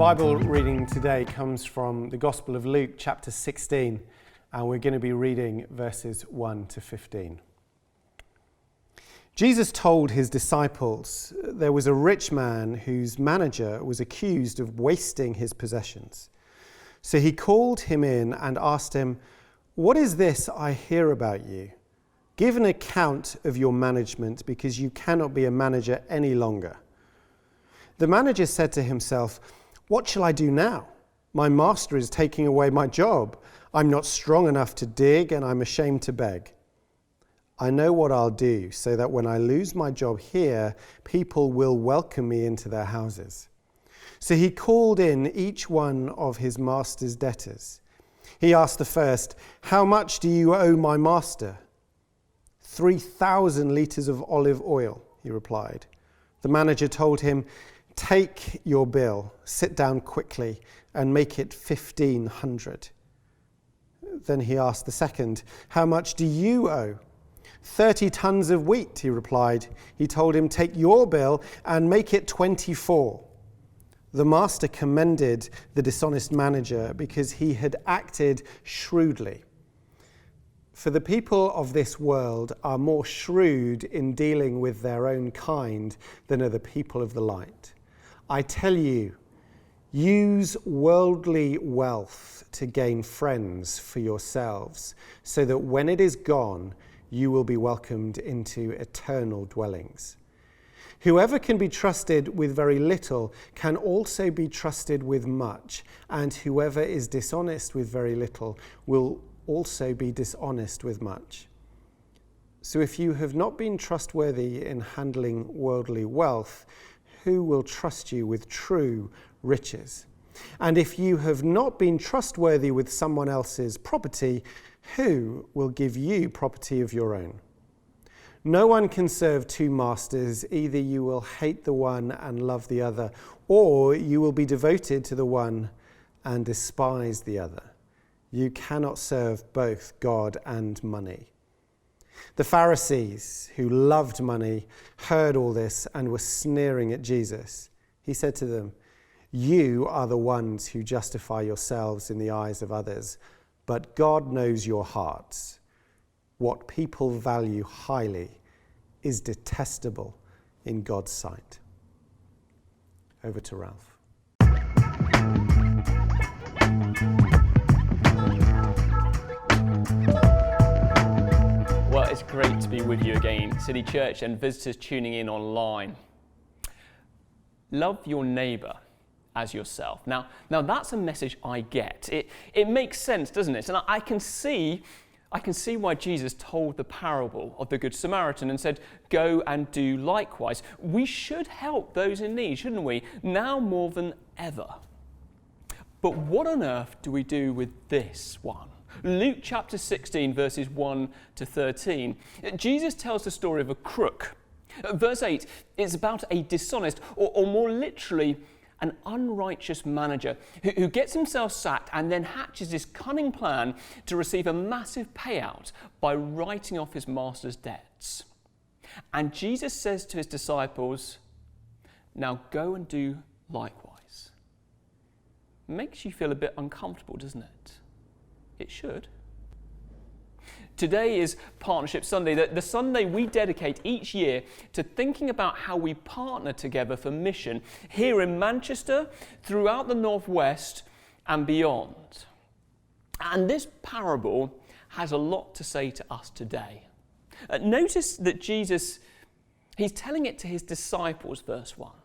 Bible reading today comes from the Gospel of Luke, chapter 16, and we're going to be reading verses 1 to 15. Jesus told his disciples there was a rich man whose manager was accused of wasting his possessions. So he called him in and asked him, "What is this I hear about you? Give an account of your management, because you cannot be a manager any longer." The manager said to himself, "What shall I do now? My master is taking away my job. I'm not strong enough to dig, and I'm ashamed to beg. I know what I'll do, so that when I lose my job here, people will welcome me into their houses." So he called in each one of his master's debtors. He asked the first, "How much do you owe my master?" 3,000 litres of olive oil, he replied. The manager told him, "Take your bill, sit down quickly, and make it 1,500. Then he asked the second, "How much do you owe?" 30 tons of wheat, he replied. He told him, "Take your bill and make it 24. The master commended the dishonest manager because he had acted shrewdly. For the people of this world are more shrewd in dealing with their own kind than are the people of the light. I tell you, use worldly wealth to gain friends for yourselves, so that when it is gone, you will be welcomed into eternal dwellings. Whoever can be trusted with very little can also be trusted with much, and whoever is dishonest with very little will also be dishonest with much. So if you have not been trustworthy in handling worldly wealth, who will trust you with true riches? And if you have not been trustworthy with someone else's property, who will give you property of your own? No one can serve two masters. Either you will hate the one and love the other, or you will be devoted to the one and despise the other. You cannot serve both God and money." The Pharisees, who loved money, heard all this and were sneering at Jesus. He said to them, "You are the ones who justify yourselves in the eyes of others, but God knows your hearts. What people value highly is detestable in God's sight." Over to Ralph. Well, it's great to be with you again, City Church and visitors tuning in online. Love your neighbour as yourself. Now that's a message I get. It makes sense, doesn't it? And I can see why Jesus told the parable of the Good Samaritan and said, "Go and do likewise." We should help those in need, shouldn't we? Now more than ever. But what on earth do we do with this one? Luke chapter 16, verses 1 to 13. Jesus tells the story of a crook. Verse 8 is about a dishonest, or more literally, an unrighteous manager who gets himself sacked and then hatches this cunning plan to receive a massive payout by writing off his master's debts. And Jesus says to his disciples, "Now go and do likewise." Makes you feel a bit uncomfortable, doesn't it? It should. Today is Partnership Sunday, the Sunday we dedicate each year to thinking about how we partner together for mission here in Manchester, throughout the Northwest and beyond. And this parable has a lot to say to us today. Notice that Jesus, he's telling it to his disciples, verse 1.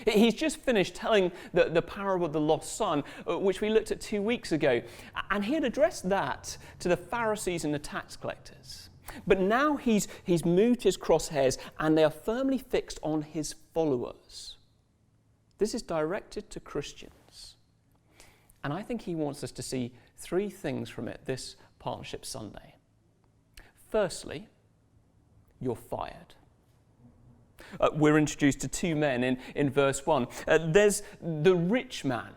He's just finished telling the parable of the lost son, which we looked at 2 weeks ago. And he had addressed that to the Pharisees and the tax collectors. But now he's moved his crosshairs and they are firmly fixed on his followers. This is directed to Christians. And I think he wants us to see 3 things from it this Partnership Sunday. Firstly, you're fired. We're introduced to 2 men in verse 1. There's the rich man.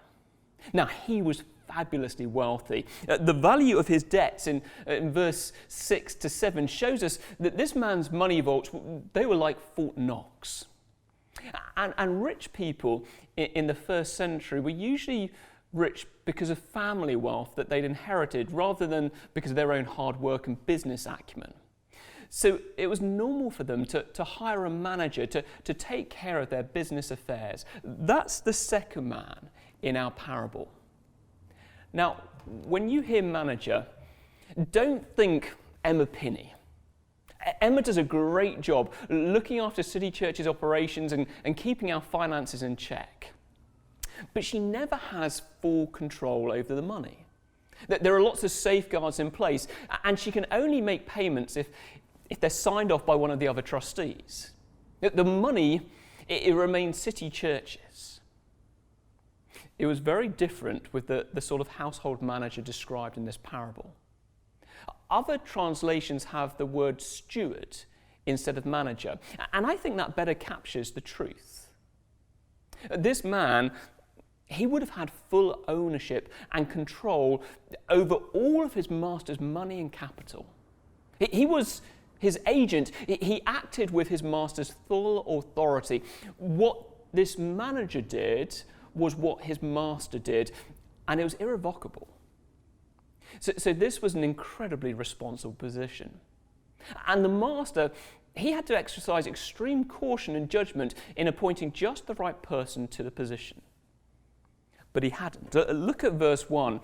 Now, he was fabulously wealthy. The value of his debts in verse 6 to 7 shows us that this man's money vaults, they were like Fort Knox. And rich people in the first century were usually rich because of family wealth that they'd inherited rather than because of their own hard work and business acumen. So it was normal for them to hire a manager to take care of their business affairs. That's the second man in our parable. Now, when you hear manager, don't think Emma Pinney. Emma does a great job looking after City Church's operations and keeping our finances in check. But she never has full control over the money. There are lots of safeguards in place, and she can only make payments if they're signed off by one of the other trustees. The money, it remains City Church's. It was very different with the sort of household manager described in this parable. Other translations have the word steward instead of manager, and I think that better captures the truth. This man, he would have had full ownership and control over all of his master's money and capital. He was his agent. He acted with his master's full authority. What this manager did was what his master did, and it was irrevocable. So this was an incredibly responsible position. And the master, he had to exercise extreme caution and judgment in appointing just the right person to the position. But he hadn't. Look at verse 1.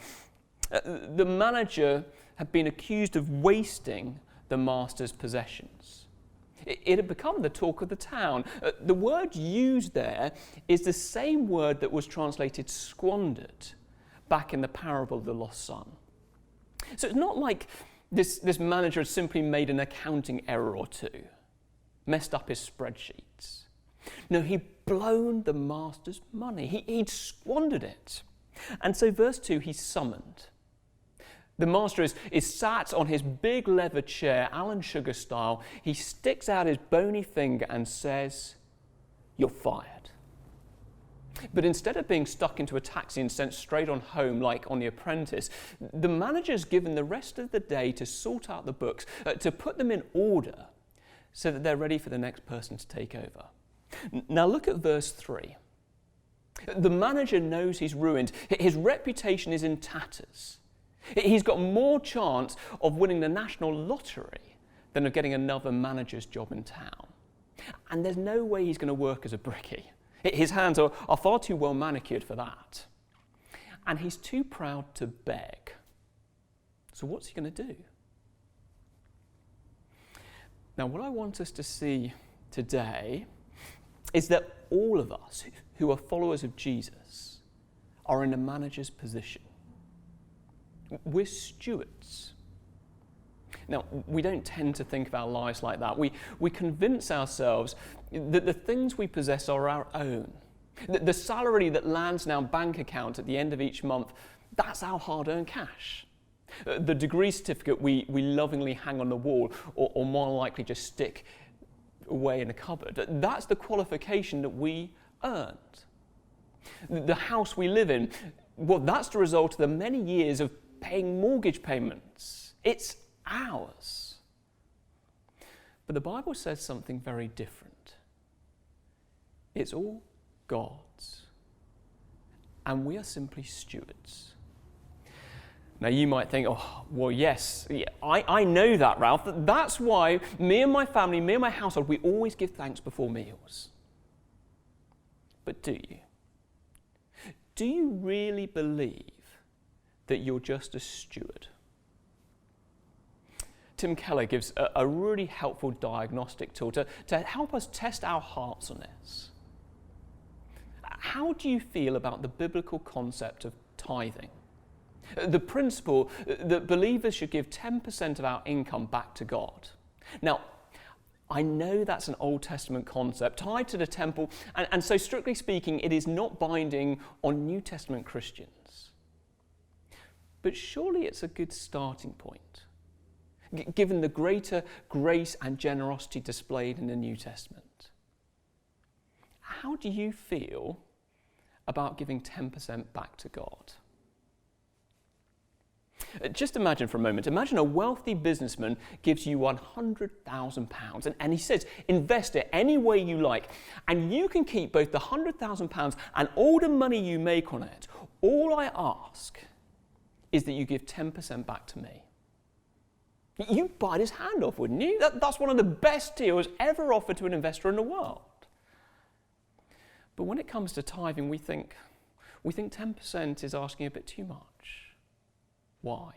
The manager had been accused of wasting the master's possessions. It had become the talk of the town. The word used there is the same word that was translated squandered back in the parable of the lost son. So it's not like this manager had simply made an accounting error or two, messed up his spreadsheets. No, he'd blown the master's money. He'd squandered it. And so verse 2, he's summoned. The master is sat on his big leather chair, Alan Sugar style. He sticks out his bony finger and says, "You're fired." But instead of being stuck into a taxi and sent straight on home like on The Apprentice, the manager's given the rest of the day to sort out the books, to put them in order so that they're ready for the next person to take over. Now look at verse 3. The manager knows he's ruined. His reputation is in tatters. He's got more chance of winning the national lottery than of getting another manager's job in town. And there's no way he's going to work as a brickie. His hands are far too well manicured for that. And he's too proud to beg. So what's he going to do? Now, what I want us to see today is that all of us who are followers of Jesus are in a manager's position. We're stewards. Now, we don't tend to think of our lives like that. We convince ourselves that the things we possess are our own. The salary that lands in our bank account at the end of each month, that's our hard-earned cash. The degree certificate we lovingly hang on the wall, or more likely just stick away in a cupboard, that's the qualification that we earned. The house we live in, well, that's the result of the many years of paying mortgage payments. It's ours. But the Bible says something very different. It's all God's. And we are simply stewards. Now you might think, oh, well, yes, yeah, I know that, Ralph. That's why me and my family, me and my household, we always give thanks before meals. But do you? Do you really believe that you're just a steward? Tim Keller gives a really helpful diagnostic tool to help us test our hearts on this. How do you feel about the biblical concept of tithing? The principle that believers should give 10% of our income back to God. Now, I know that's an Old Testament concept tied to the temple, and so strictly speaking, it is not binding on New Testament Christians. But surely it's a good starting point, given the greater grace and generosity displayed in the New Testament. How do you feel about giving 10% back to God? Just imagine for a moment, imagine a wealthy businessman gives you £100,000 and he says, invest it any way you like, and you can keep both the £100,000 and all the money you make on it. All I ask is that you give 10% back to me. You'd bite his hand off, wouldn't you? That's one of the best deals ever offered to an investor in the world. But when it comes to tithing, we think 10% is asking a bit too much. Why?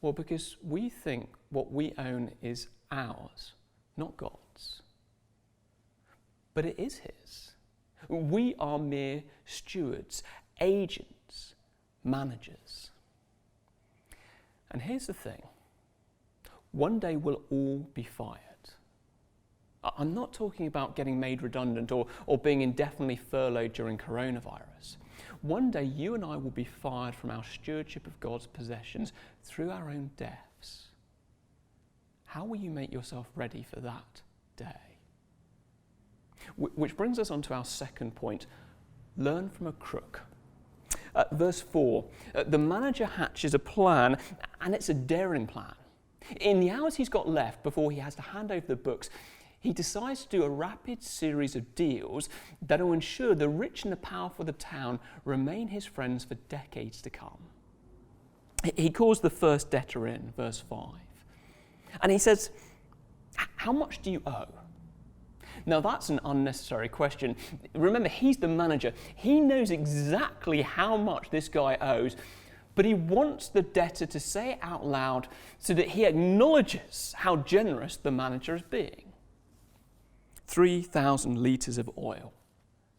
Well, because we think what we own is ours, not God's. But it is His. We are mere stewards, agents, managers. And here's the thing. One day we'll all be fired. I'm not talking about getting made redundant or being indefinitely furloughed during coronavirus. One day you and I will be fired from our stewardship of God's possessions through our own deaths. How will you make yourself ready for that day? Which brings us on to our second point. Learn from a crook. Verse 4, the manager hatches a plan, and it's a daring plan. In the hours he's got left before he has to hand over the books, he decides to do a rapid series of deals that will ensure the rich and the powerful of the town remain his friends for decades to come. He calls the first debtor in, verse 5, and he says, "How much do you owe?" Now that's an unnecessary question. Remember, he's the manager. He knows exactly how much this guy owes, but he wants the debtor to say it out loud so that he acknowledges how generous the manager is being. 3,000 litres of oil,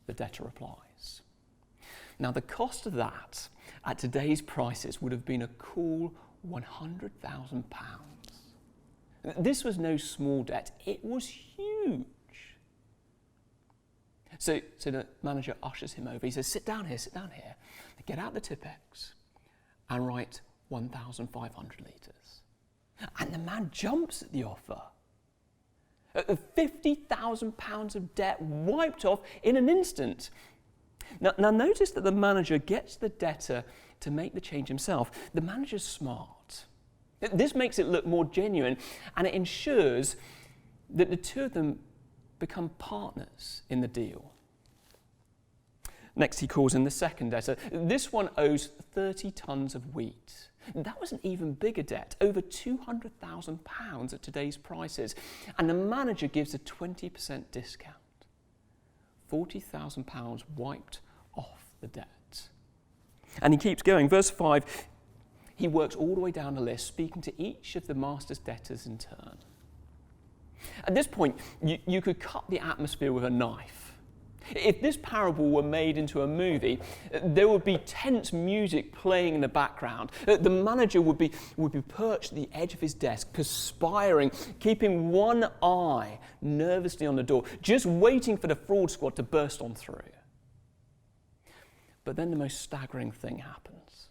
the debtor replies. Now the cost of that at today's prices would have been a cool £100,000. This was no small debt, it was huge. So the manager ushers him over. He says, sit down here. Get out the Tipex and write 1,500 litres. And the man jumps at the offer. £50,000 of debt wiped off in an instant. Now notice that the manager gets the debtor to make the change himself. The manager's smart. This makes it look more genuine, and it ensures that the two of them become partners in the deal. Next, he calls in the second debtor. This one owes 30 tons of wheat. That was an even bigger debt, over £200,000 at today's prices. And the manager gives a 20% discount. £40,000 wiped off the debt. And he keeps going. Verse 5, he works all the way down the list, speaking to each of the master's debtors in turn. At this point, you could cut the atmosphere with a knife. If this parable were made into a movie, there would be tense music playing in the background. The manager would be perched at the edge of his desk, perspiring, keeping one eye nervously on the door, just waiting for the fraud squad to burst on through. But then the most staggering thing happens.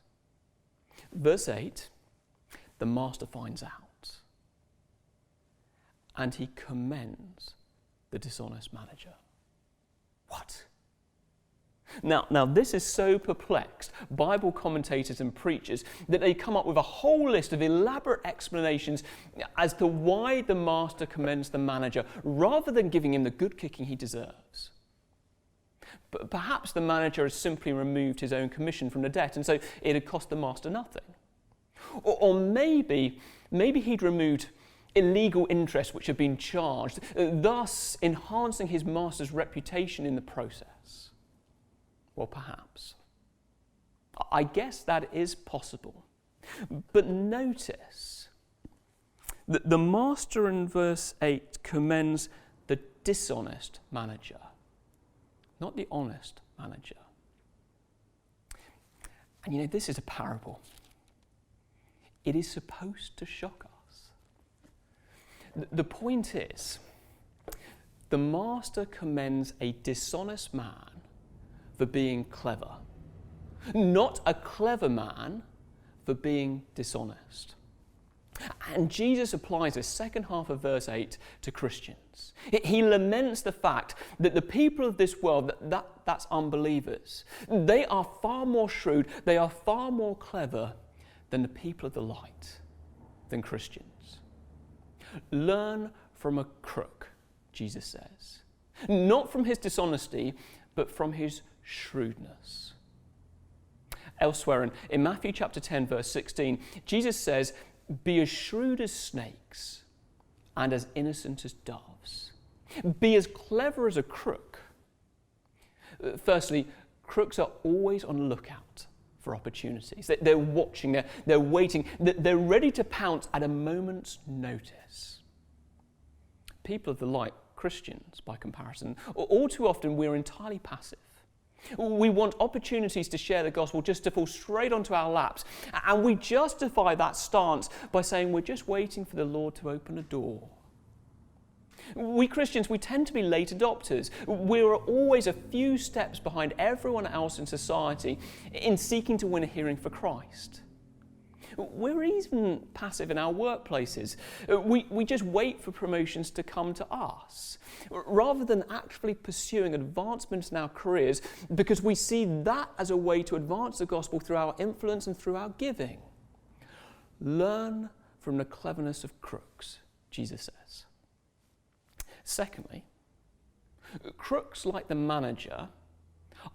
Verse 8, the master finds out, and he commends the dishonest manager. What? Now this is so perplexed Bible commentators and preachers that they come up with a whole list of elaborate explanations as to why the master commends the manager rather than giving him the good kicking he deserves. But perhaps the manager has simply removed his own commission from the debt, and so it had cost the master nothing. Or maybe he'd removed illegal interest which had been charged, thus enhancing his master's reputation in the process. Well, perhaps. I guess that is possible. But notice that the master in verse 8 commends the dishonest manager, not the honest manager. And this is a parable. It is supposed to shock us. The point is, the master commends a dishonest man for being clever, not a clever man for being dishonest. And Jesus applies the second half of verse 8 to Christians. He laments the fact that the people of this world, that's unbelievers, they are far more shrewd, they are far more clever than the people of the light, than Christians. Learn from a crook, Jesus says. Not from his dishonesty, but from his shrewdness. Elsewhere in Matthew chapter 10, verse 16, Jesus says, "Be as shrewd as snakes and as innocent as doves. Be as clever as a crook." Firstly, crooks are always on the lookout for opportunities. They're watching, they're waiting, they're ready to pounce at a moment's notice. People of the light, Christians by comparison, all too often we're entirely passive. We want opportunities to share the gospel just to fall straight onto our laps. And we justify that stance by saying we're just waiting for the Lord to open a door. We Christians, we tend to be late adopters. We're always a few steps behind everyone else in society in seeking to win a hearing for Christ. We're even passive in our workplaces. We just wait for promotions to come to us, rather than actively pursuing advancements in our careers, because we see that as a way to advance the gospel through our influence and through our giving. Learn from the cleverness of crooks, Jesus says. Secondly, crooks like the manager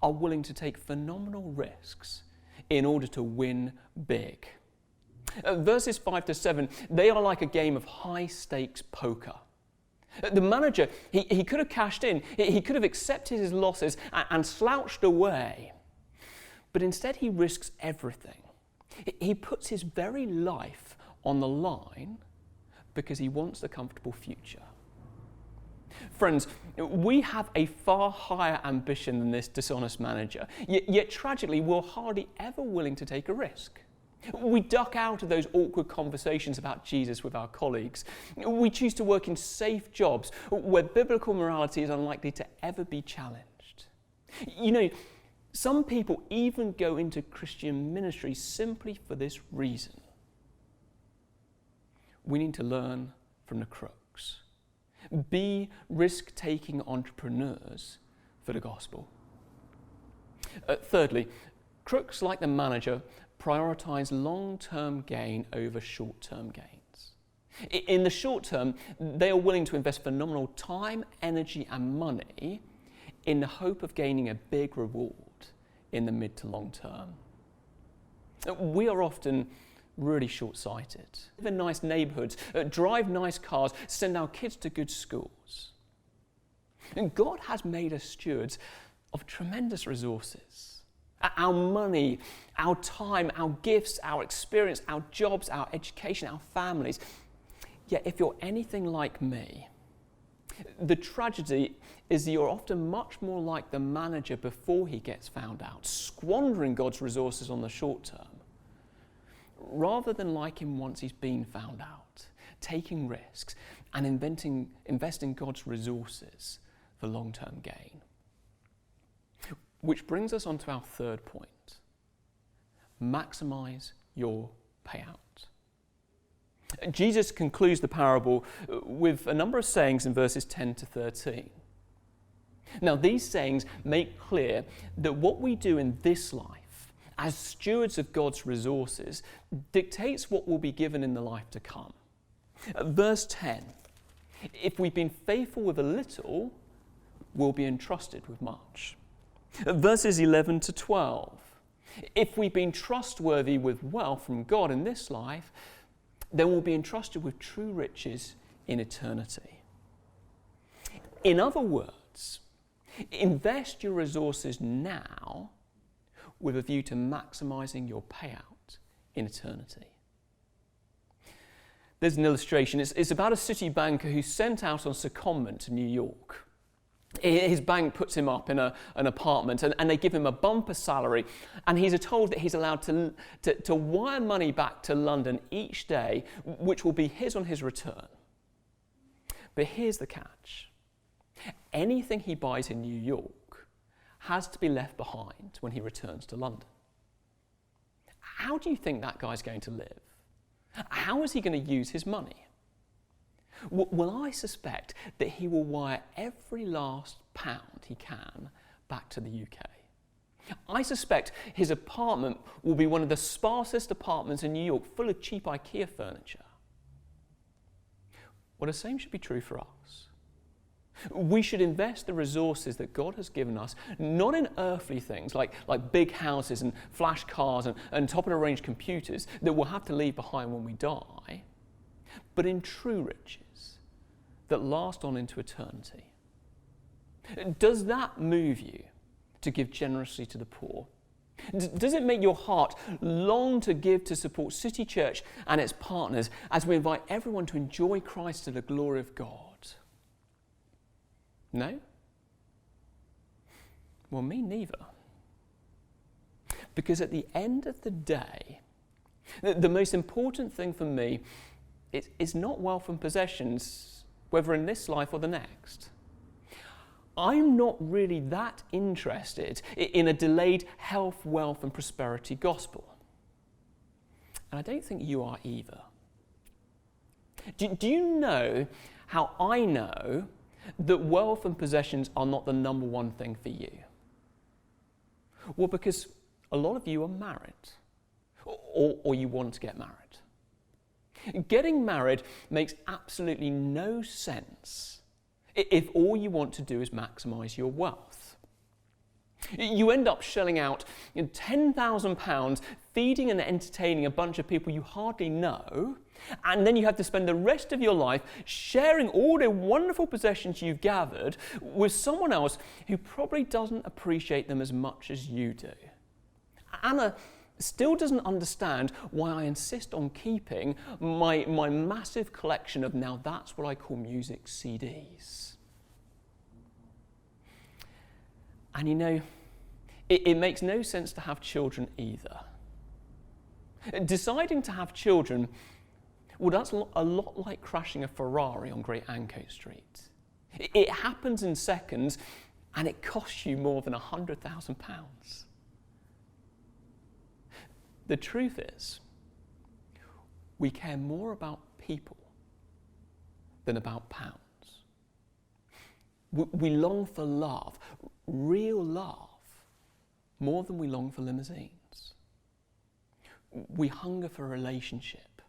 are willing to take phenomenal risks in order to win big. Verses 5 to 7, they are like a game of high-stakes poker. The manager, he could have cashed in, he could have accepted his losses and slouched away. But instead he risks everything. He puts his very life on the line because he wants a comfortable future. Friends, we have a far higher ambition than this dishonest manager, yet tragically we're hardly ever willing to take a risk. We duck out of those awkward conversations about Jesus with our colleagues. We choose to work in safe jobs where biblical morality is unlikely to ever be challenged. You know, some people even go into Christian ministry simply for this reason. We need to learn from the crooks. Be risk-taking entrepreneurs for the gospel. Thirdly, crooks like the manager prioritize long-term gain over short-term gains. In the short term, they are willing to invest phenomenal time, energy, and money in the hope of gaining a big reward in the mid to long term. We are often really short-sighted. Live in nice neighborhoods, drive nice cars, send our kids to good schools. And God has made us stewards of tremendous resources. Our money, our time, our gifts, our experience, our jobs, our education, our families. Yet if you're anything like me, the tragedy is that you're often much more like the manager before he gets found out, squandering God's resources on the short term, rather than like him once he's been found out, taking risks and investing God's resources for long-term gain. Which brings us on to our third point. Maximize your payout. Jesus concludes the parable with a number of sayings in verses 10 to 13. Now, these sayings make clear that what we do in this life as stewards of God's resources dictates what will be given in the life to come. Verse 10, if we've been faithful with a little, we'll be entrusted with much. Verses 11 to 12, if we've been trustworthy with wealth from God in this life, then we'll be entrusted with true riches in eternity. In other words, invest your resources now with a view to maximizing your payout in eternity. There's an illustration. It's about a city banker who's sent out on secondment to New York. His bank puts him up in an apartment and they give him a bumper salary, and he's told that he's allowed to wire money back to London each day, which will be his on his return. But here's the catch. Anything he buys in New York has to be left behind when he returns to London. How do you think that guy's going to live? How is he going to use his money? Well, I suspect that he will wire every last pound he can back to the UK. I suspect his apartment will be one of the sparsest apartments in New York, full of cheap IKEA furniture. Well, the same should be true for us. We should invest the resources that God has given us, not in earthly things like big houses and flash cars and top-of-the-range computers that we'll have to leave behind when we die, but in true riches that last on into eternity. Does that move you to give generously to the poor? Does it make your heart long to give to support City Church and its partners as we invite everyone to enjoy Christ to the glory of God? No? Well, me neither. Because at the end of the day, the most important thing for me is not wealth and possessions, whether in this life or the next. I'm not really that interested in a delayed health, wealth, and prosperity gospel. And I don't think you are either. Do you know how I know that wealth and possessions are not the number one thing for you? Well, because a lot of you are married, or you want to get married. Getting married makes absolutely no sense if all you want to do is maximise your wealth. You end up shelling out £10,000 feeding and entertaining a bunch of people you hardly know, and then you have to spend the rest of your life sharing all the wonderful possessions you've gathered with someone else who probably doesn't appreciate them as much as you do. Anna still doesn't understand why I insist on keeping my massive collection of, now that's what I call music CDs. And you know, it makes no sense to have children either. Deciding to have children, well, that's a lot like crashing a Ferrari on Great Ancoats Street. It happens in seconds, and it costs you more than £100,000. The truth is, we care more about people than about pounds. We long for love, real love, more than we long for limousines. We hunger for relationship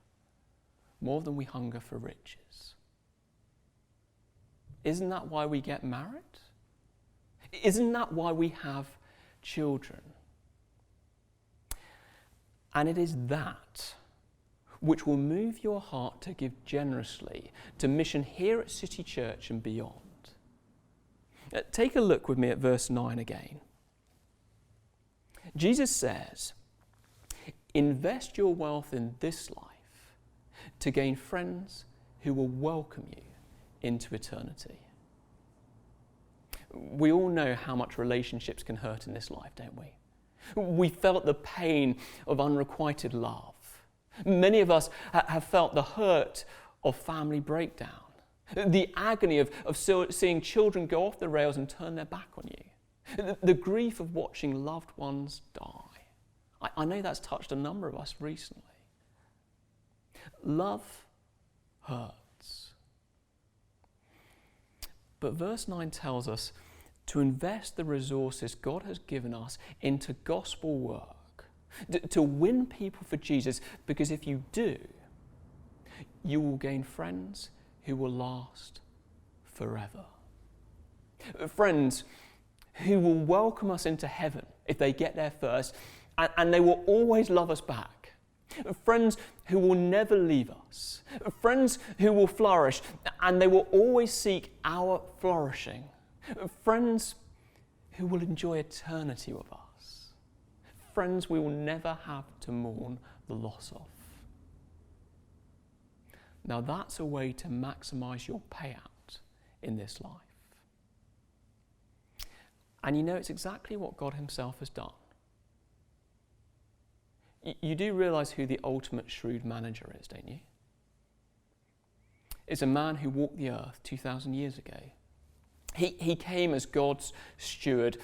more than we hunger for riches. Isn't that why we get married? Isn't that why we have children? And it is that which will move your heart to give generously to mission here at City Church and beyond. Take a look with me at verse 9 again. Jesus says, invest your wealth in this life to gain friends who will welcome you into eternity. We all know how much relationships can hurt in this life, don't we? We felt the pain of unrequited love. Many of us have felt the hurt of family breakdown, the agony of seeing children go off the rails and turn their back on you, the grief of watching loved ones die. I know that's touched a number of us recently. Love hurts. But verse 9 tells us to invest the resources God has given us into gospel work, to win people for Jesus, because if you do, you will gain friends who will last forever. Friends who will welcome us into heaven if they get there first, and they will always love us back. Friends who will never leave us. Friends who will flourish, and they will always seek our flourishing. Friends who will enjoy eternity with us. Friends we will never have to mourn the loss of. Now that's a way to maximize your payout in this life. And you know, it's exactly what God himself has done. You do realize who the ultimate shrewd manager is, don't you? It's a man who walked the earth 2,000 years ago. He came as God's steward,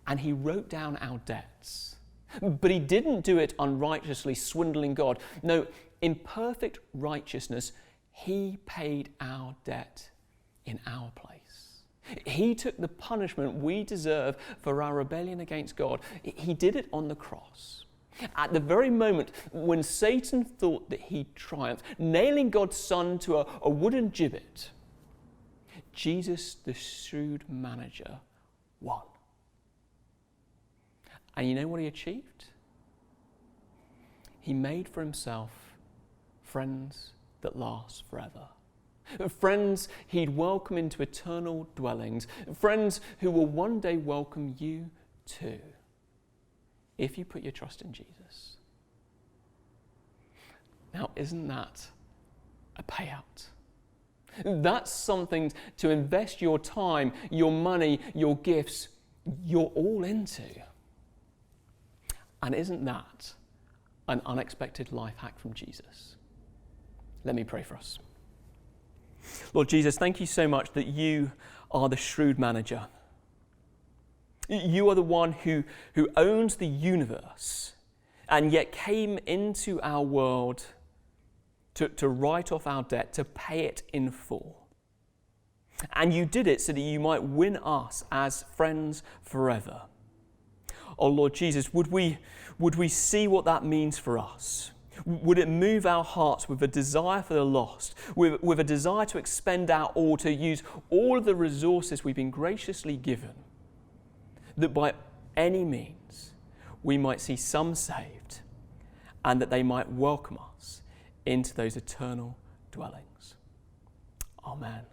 and he wrote down our debts. But he didn't do it unrighteously, swindling God. No, in perfect righteousness, he paid our debt in our place. He took the punishment we deserve for our rebellion against God. He did it on the cross. At the very moment when Satan thought that he'd triumphed, nailing God's Son to a wooden gibbet, Jesus, the shrewd manager, won. And you know what he achieved? He made for himself friends that last forever. Friends he'd welcome into eternal dwellings. Friends who will one day welcome you too, if you put your trust in Jesus. Now, isn't that a payout? That's something to invest your time, your money, your gifts, your all into. And isn't that an unexpected life hack from Jesus? Let me pray for us. Lord Jesus, thank you so much that you are the shrewd manager. You are the one who owns the universe and yet came into our world to write off our debt, to pay it in full. And you did it so that you might win us as friends forever. Oh Lord Jesus, would we see what that means for us? Would it move our hearts with a desire for the lost, with a desire to expend our all, to use all of the resources we've been graciously given, that by any means we might see some saved and that they might welcome us into those eternal dwellings. Amen.